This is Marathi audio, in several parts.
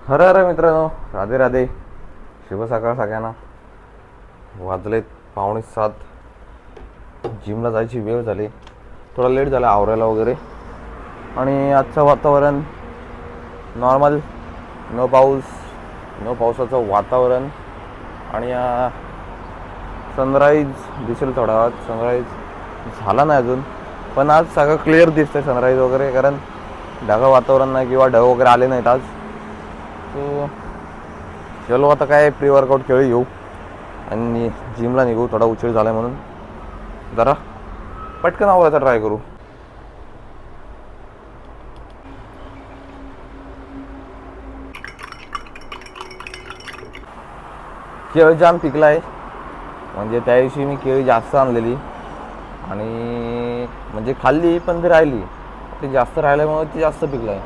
हरे हरे मित्रांनो, राधे राधे. शुभ सकाळ सगळ्यांना. वाजलेत 6:45. जिमला जायची वेळ झाली. थोडा लेट झाला आवरायला वगैरे. आणि आजचं वातावरण नॉर्मल, न पावसाचं वातावरण. आणि सनराईज दिसेल थोडा वेळात. सनराईज झाला नाही अजून, पण आज सगळं क्लिअर दिसतंय सनराईज वगैरे, कारण ढगाळ वातावरण नाही किंवा ढग वगैरे आले नाहीत आज. सो चलो आता काय प्री वर्कआउट खेळी घेऊ आणि जिमला निघू. थोडा उशीर झाला आहे म्हणून जरा पटकन आवरायचा ट्राय करू. केळी जाम पिकला आहे. म्हणजे त्या दिवशी मी केळी जास्त आणलेली आणि म्हणजे खाल्ली, पण ती राहिली. ती जास्त राहिल्यामुळे ती जास्त पिकलं आहे.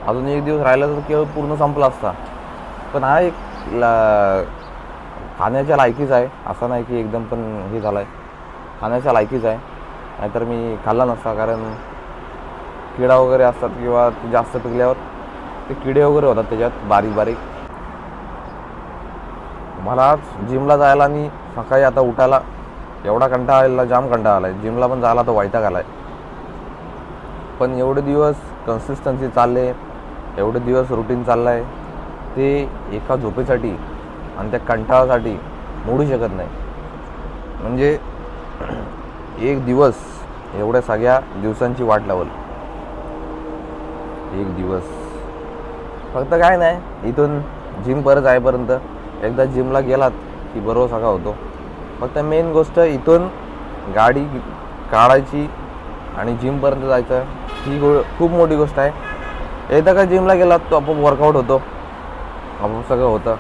अजून एक दिवस राहिला तर केळ पूर्ण संपला असता. पण हा एक खाण्याच्या लायकीच आहे, असं नाही की एकदम पण हे झालं आहे. खाण्याच्या लायकीच आहे, नाहीतर मी खाल्ला नसता. कारण किडा वगैरे असतात किंवा जास्त पिकल्यावर ते किडे वगैरे होतात त्याच्यात बारीक बारीक. मला आज जिमला जायला आणि सकाळी आता उठायला एवढा कंटाळा आलेला, जाम कंटाळा आला आहे. जिमला पण जायला तर वैताग आला आहे. पण एवढे दिवस कन्सिस्टन्सी चालले, एवढे दिवस रुटीन चाललं आहे, ते एका झोपेसाठी आणि त्या कंटाळासाठी मोडू शकत नाही. म्हणजे एक दिवस एवढ्या सगळ्या दिवसांची वाट लावल. एक दिवस फक्त काय नाही, इथून जिम परत जाईपर्यंत एकदा जिमला गेलात की बरोबर सगळा होतो. फक्त मेन गोष्ट इथून गाडी काढायची आणि जिमपर्यंत जायचं, ही खूप मोठी गोष्ट आहे. एकदा का जिमला गेलात तो आपोआप वर्कआउट होतो, आपोआप सगळं होतं.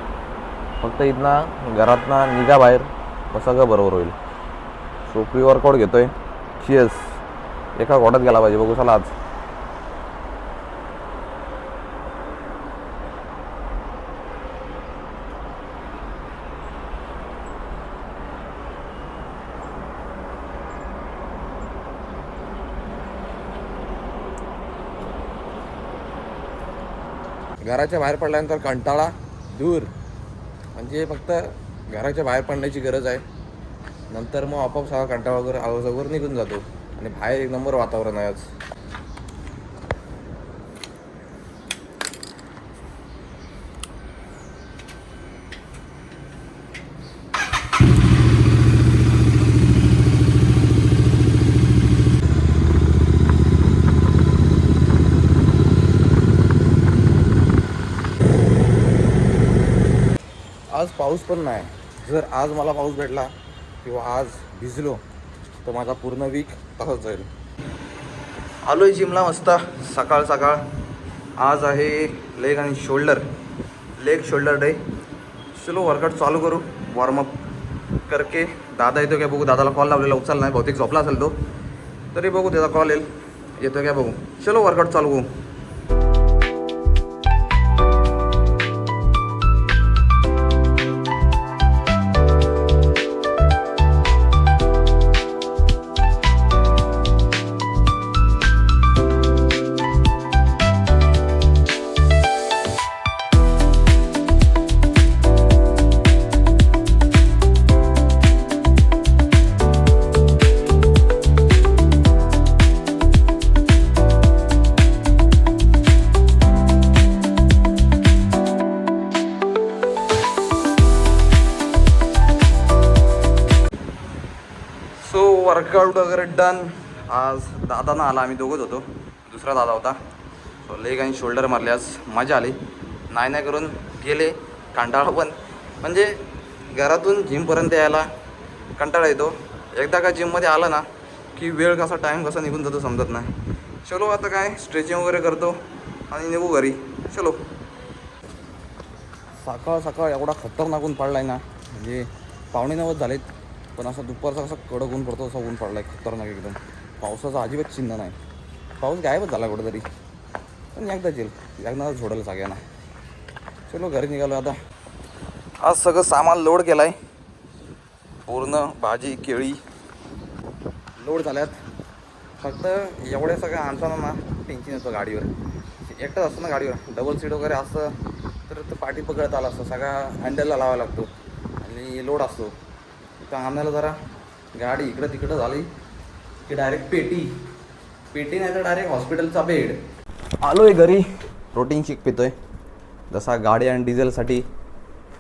फक्त इथनं घरातनं निघा बाहेर, मग सगळं बरोबर होईल. सो प्री वर्कआउट घेतो आहे. चियर्स. एका घोटात गेला पाहिजे. बघू चला आज. घराच्या बाहेर पडल्यानंतर कंटाळा दूर. म्हणजे फक्त घराच्या बाहेर पडण्याची गरज आहे, नंतर मग आपोआप सगळा कंटाळा वगैरे आवाजावर निघून जातो. आणि बाहेर एक नंबर वातावरण आहे आज. आज पाऊस पण नाही. जर आज मला पाऊस भेटला किंवा आज भिजलो तर माझा पूर्ण वीक तसंच जाईल. आलो आहे जिमला मस्त सकाळ सकाळ. आज आहे लेग आणि लेग शोल्डर डे. चलो वर्कआउट चालू करू. वॉर्मअप करके दादा येतो क्या बघू. दादाला कॉल लावलेला, उचलला नाही, बहुतेक झोपला असेल तो. तरी बघू त्याचा कॉल येतो क्या बघू. चलो वर्कआउट चालू करू. वर्कआउट वगैरे डन. आज दादा ना आला, आम्ही दोघंच होतो, दुसरा दादा होता. सो लेग आणि शोल्डर मारले. आज मजा आली. नाही करून गेले. कंटाळा पण, म्हणजे घरातून जिमपर्यंत यायला कंटाळा येतो. एकदा का जिममध्ये आला ना की वेळ कसा टाईम कसा निघून जातो समजत नाही. चलो आता काय स्ट्रेचिंग वगैरे करतो आणि निघू घरी. चलो. सकाळ सकाळ एवढा खतरनाक ऊन पडला आहे ना, म्हणजे 9:15 झालेत, पण असं दुपारचा कसं कडक ऊन पडतो असं ऊन पडला आहे खतरनाक एकदम. पावसाचं अजिबात चिन्ह नाही. पाऊस गायबच झाला कुठंतरी. पण एकदा झोडलं सगळ्यांना. चलो घरी निघालो आता. आज सगळं सामान लोड केलं आहे. पूर्ण भाजी केळी लोड झाल्यात. फक्त एवढ्या सगळ्या आणताना ना टेन्शन येतं गाडीवर. एकटाच असतं ना गाडीवर. डबल सीट वगैरे असतं तर पाठी पकडत आला असतो, सगळा हँडलला लावावा लागतो आणि लोड असतो. तर आम्हाला जरा गाडी इकडं तिकडं झाली की डायरेक्ट पेटी नाही तर डायरेक्ट हॉस्पिटलचा बेड. आलो आहे घरी, प्रोटीन शेक पितोय. जसा गाडी आणि डिझेलसाठी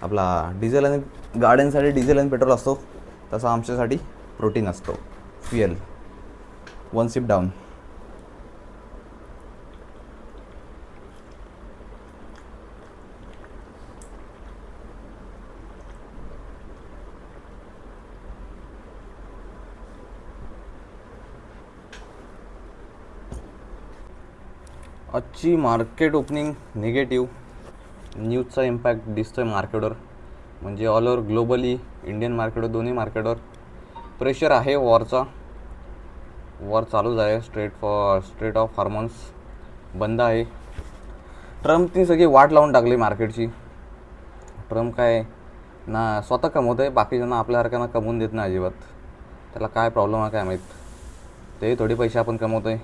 आपला डिझेल आणि गाड्यांसाठी डिझेल आणि पेट्रोल असतो, तसा आमच्यासाठी प्रोटीन असतो, फ्युएल. 1 sip down. आजची मार्केट ओपनिंग निगेटिव्ह. न्यूजचा इम्पॅक्ट दिसतो आहे मार्केटवर, म्हणजे ऑल ओव्हर ग्लोबली, इंडियन मार्केटवर, दोन्ही मार्केटवर प्रेशर आहे वॉरचा. वॉर चालूच आहे. स्ट्रेट ऑफ हॉर्मोन्स बंद आहे. ट्रम्पनी सगळी वाट लावून टाकली मार्केटची. ट्रम्प काय ना स्वतः कमवत आहे, बाकीच्यांना आपल्यासारख्यांना कमवून देत नाही अजिबात. त्याला काय प्रॉब्लेम आहे काय माहीत. ते थोडे पैसे आपण कमवतो आहे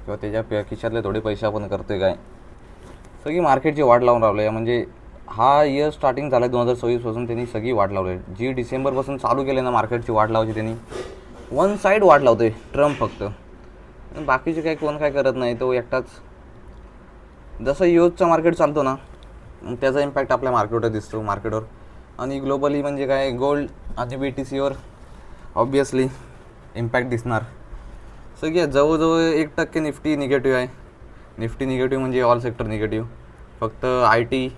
किंवा त्याच्या खिशातले थोडे पैसे आपण करतो आहे काय. सगळी मार्केटची वाट लावून राहिली आहे. म्हणजे हा इयर स्टार्टिंग झाला आहे 2026पासून, त्यांनी सगळी वाट लावली आहे. जी डिसेंबरपासून चालू केली ना मार्केटची वाट लावायची, त्यांनी वन साईड वाट लावतो आहे ट्रम्प फक्त. बाकीचे काय कोण काय करत नाही, तो एकटाच. जसं यूएसचं मार्केट चालतो ना, त्याचा इम्पॅक्ट आपल्या मार्केटवर दिसतो, मार्केटवर. आणि ग्लोबली म्हणजे काय, गोल्ड आणि BTCवर ऑब्वियसली इम्पॅक्ट दिसणार. सगळ्या जवळजवळ 1% निफ्टी निगेटिव्ह आहे. निफ्टी निगेटिव्ह म्हणजे ऑल सेक्टर निगेटिव्ह. फक्त IT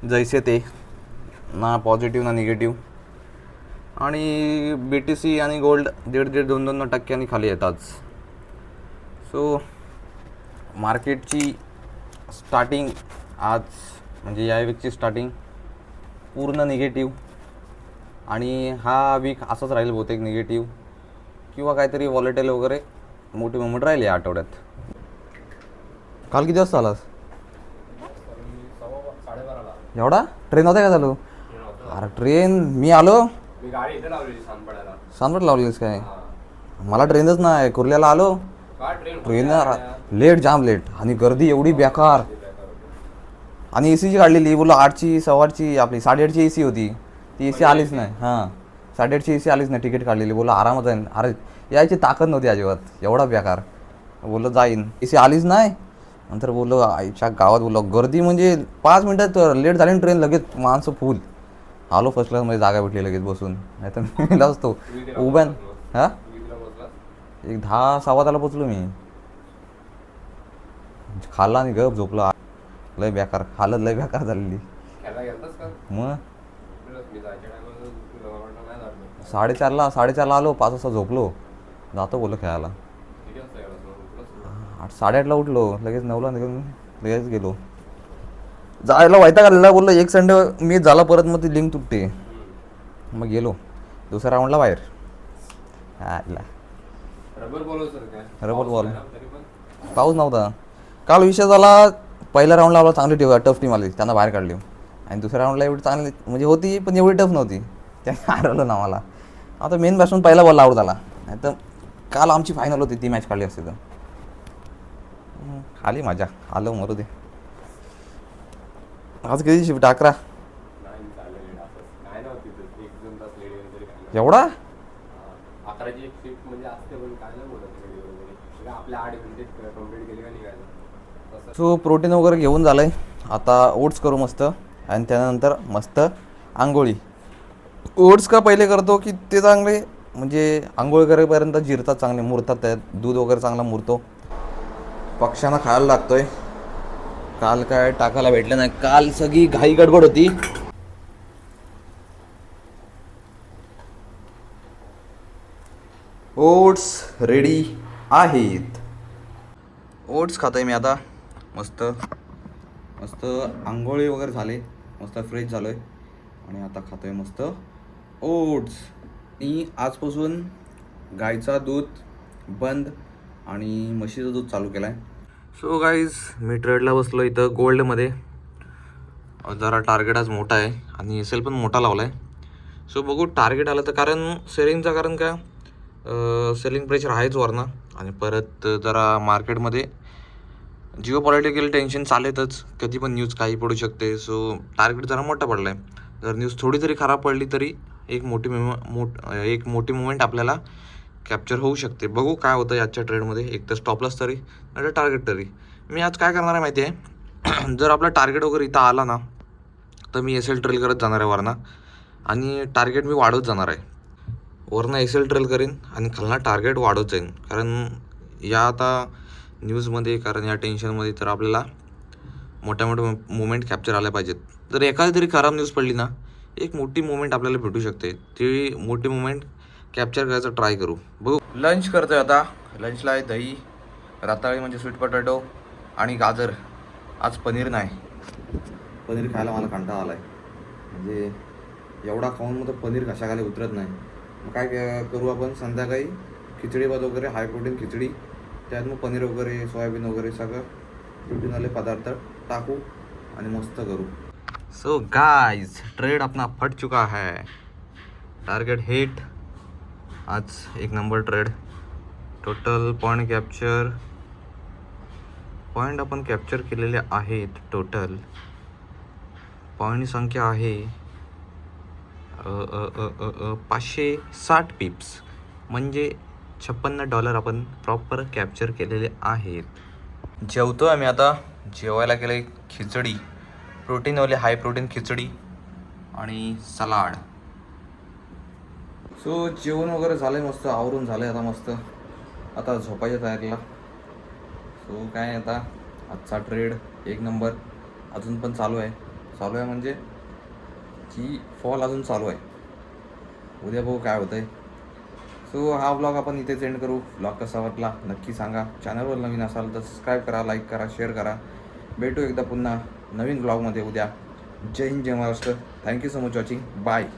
जैसे ते, ना पॉझिटिव्ह ना निगेटिव्ह. आणि BTC आणि गोल्ड 1.5-2% खाली येतात. सो मार्केटची स्टार्टिंग आज म्हणजे या वीकची स्टार्टिंग पूर्ण निगेटिव्ह. आणि हा वीक असाच राहील बहुतेक, निगेटिव्ह किंवा काहीतरी वॉलेटाईल वगैरे मोठी मुवमेंट राहिली या आठवड्यात. काल किती वाजता आलास? एवढा ट्रेन होता का चालू? अरे ट्रेन मी आलो, सानपट लावलीस काय? मला ट्रेनच नाही, कुर्ल्याला आलो. ट्रेन लेट, जाम लेट. आणि गर्दी एवढी बेकार. आणि AC ची काढलेली, बोललो 8ची 8:15ची आपली 8:30ची AC होती, ती AC आलीच नाही. हां 8:30ची AC आलीच नाही. तिकीट काढलेली, बोललो आरामात जाईन. अरे यायची ताकद नव्हती अजिबात, एवढा बेकार. बोललो जाईन, AC आलीच नाही. नंतर बोललो आईच्या गावात, बोललो गर्दी म्हणजे 5 मिनटात लेट झाली ट्रेन, लगेच माणसं फुल. आलो फर्स्ट क्लासमध्ये, जागा भेटली लगेच बसून, नाही तर मी असतो उभ्यान. हां 10-10:15 पोचलो मी. खाल्ला आणि गप झोपला. लय बेकार हालत, लय बेकार झालेली. मग 4:30ला आलो, 5 वाजता झोपलो. जातो बोललो खेळायला. 8-8:30ला उठलो, लगेच 9ला निघून लगेच गेलो. जायला व्हायता का बोललो, एक संडे मी झाला परत, मग ती लिंक तुटते. मग गेलो दुसऱ्या राऊंडला बाहेर. रबर बॉल पाऊस नव्हता काल. विषय झाला, पहिल्या राऊंडला आला चांगली टफ टीम आली, त्यांना बाहेर काढली. आणि दुसऱ्या राऊंडला एवढी चांगली म्हणजे होती, पण एवढी टफ नव्हती, त्याने हरवलं ना मला. आता मेन बॅट्समन पहिला बॉल आउट झाला, नाही तर काल आमची फायनल होती, ती मॅच काढली असते तर. आली मजा, आलं मरू दे. आज किती शिफ्ट? 11. एवढा? 11ची एक शिफ्ट म्हणजे असते, पण काय नाही बोलत आपल्या 8 घंटे कंप्लीट केले का निघायचं. सो प्रोटीन वगैरे घेऊन झालं आहे. आता ओट्स करू मस्त, आणि त्यानंतर मस्त आंघोळी. ओट्स का पहिले करतो की ते चांगले म्हणजे आंघोळ करेपर्यंत जिरतात, चांगले मुरतात, त्यात दूध वगैरे चांगला मुरतो. पक्ष्यांना खायला लागतोय. काल काय टाकायला भेटलं नाही, काल सगळी घाई गडबड होती. ओट्स रेडी आहेत. ओट्स खातोय मी आता. मस्त मस्त आंघोळी वगैरे झाले, मस्त फ्रेश झालो आहे, आणि आता खातोय मस्त ओट्स. आणि आजपासून गाईचा दूध बंद आणि म्हशीचं दूध चालू केलं आहे. सो गाईज, मी ट्रेडला बसलो इथं गोल्डमध्ये. जरा टार्गेट आज मोठा आहे आणि सेल पण मोठा लावला आहे. सो बघू टार्गेट आलं तर, कारण सेलिंगचा कारण काय, सेलिंग प्रेशर आहेच वरनं. आणि परत जरा मार्केटमध्ये जिओ पॉलिटिकल टेन्शन चालेतच, कधी पण न्यूज काही पडू शकते. सो टार्गेट जरा मोठा पडला आहे. जर न्यूज थोडी जरी खराब पडली तरी एक मोठी मुवमेंट आपल्याला कॅप्चर होऊ शकते. बघू काय होतं याच्या ट्रेडमध्ये, एक तर स्टॉप लॉस तरी नाही तर टार्गेट तरी. मी आज काय करणार आहे माहिती आहे, जर आपला टार्गेट वगैरे इथं आला ना तर मी एस एल ट्रेल करत जाणार आहे वरनं, आणि टार्गेट मी वाढवत जाणार आहे. वरनं एस एल ट्रेल करीन आणि खालना टार्गेट वाढवत जाईन. कारण या आता न्यूजमध्ये, कारण या टेन्शनमध्ये तर आपल्याला मोठ्या मुवमेंट कॅप्चर आल्या पाहिजेत. जर एखादी तरी खराब न्यूज पडली ना, एक मोठी मुवमेंट आपल्याला भेटू शकते. ती मोठी मुवमेंट कॅप्चर करायचा ट्राय करू. बघू. लंच करतोय आता. लंचला आहे दही, रताळी म्हणजे स्वीट पोटॅटो आणि गाजर. आज पनीर नाही. पनीर खायला मला कंटाळा आला आहे. म्हणजे एवढा खाऊन मग पनीर घशाखाली उतरत नाही. मग काय करू आपण, संध्याकाळी खिचडी भात वगैरे, हाय प्रोटीन खिचडी, त्यात मग पनीर वगैरे, सोयाबीन वगैरे सगळं प्रोटीनवाले पदार्थ टाकू आणि मस्त करू. सो गाइस, ट्रेड अपना फट चुका है. Target hit. आज एक नंबर ट्रेड. टोटल पॉईंट आपण कॅप्चर केलेले आहेत. टोटल पॉईंट संख्या आहे 560 पिप्स, म्हणजे $56 आपण प्रॉपर कॅप्चर केलेले आहेत. जेवतो आम्ही आता. जेवायला केलं खिचडी, प्रोटीनवाले हाय प्रोटीन खिचडी आणि सलाड. सो जेवण वगैरे झालं आहे, मस्त आवरून झालं आहे आता मस्त. आता झोपायच्या तयारीला. सो काय आता आजचा ट्रेड एक नंबर अजून पण चालू आहे म्हणजे की फॉल अजून चालू आहे. उद्या बघू काय होतं आहे. सो हा ब्लॉग आपण इथेच एंड करू. ब्लॉग कसा वाटला नक्की सांगा. चॅनलवर नवीन असाल तर सबस्क्राईब करा, लाईक करा, शेअर करा. भेटू एकदा पुन्हा नवीन ब्लॉगमध्ये उद्या. जय हिंद, जय Maharashtra. Thank you so much watching. Bye.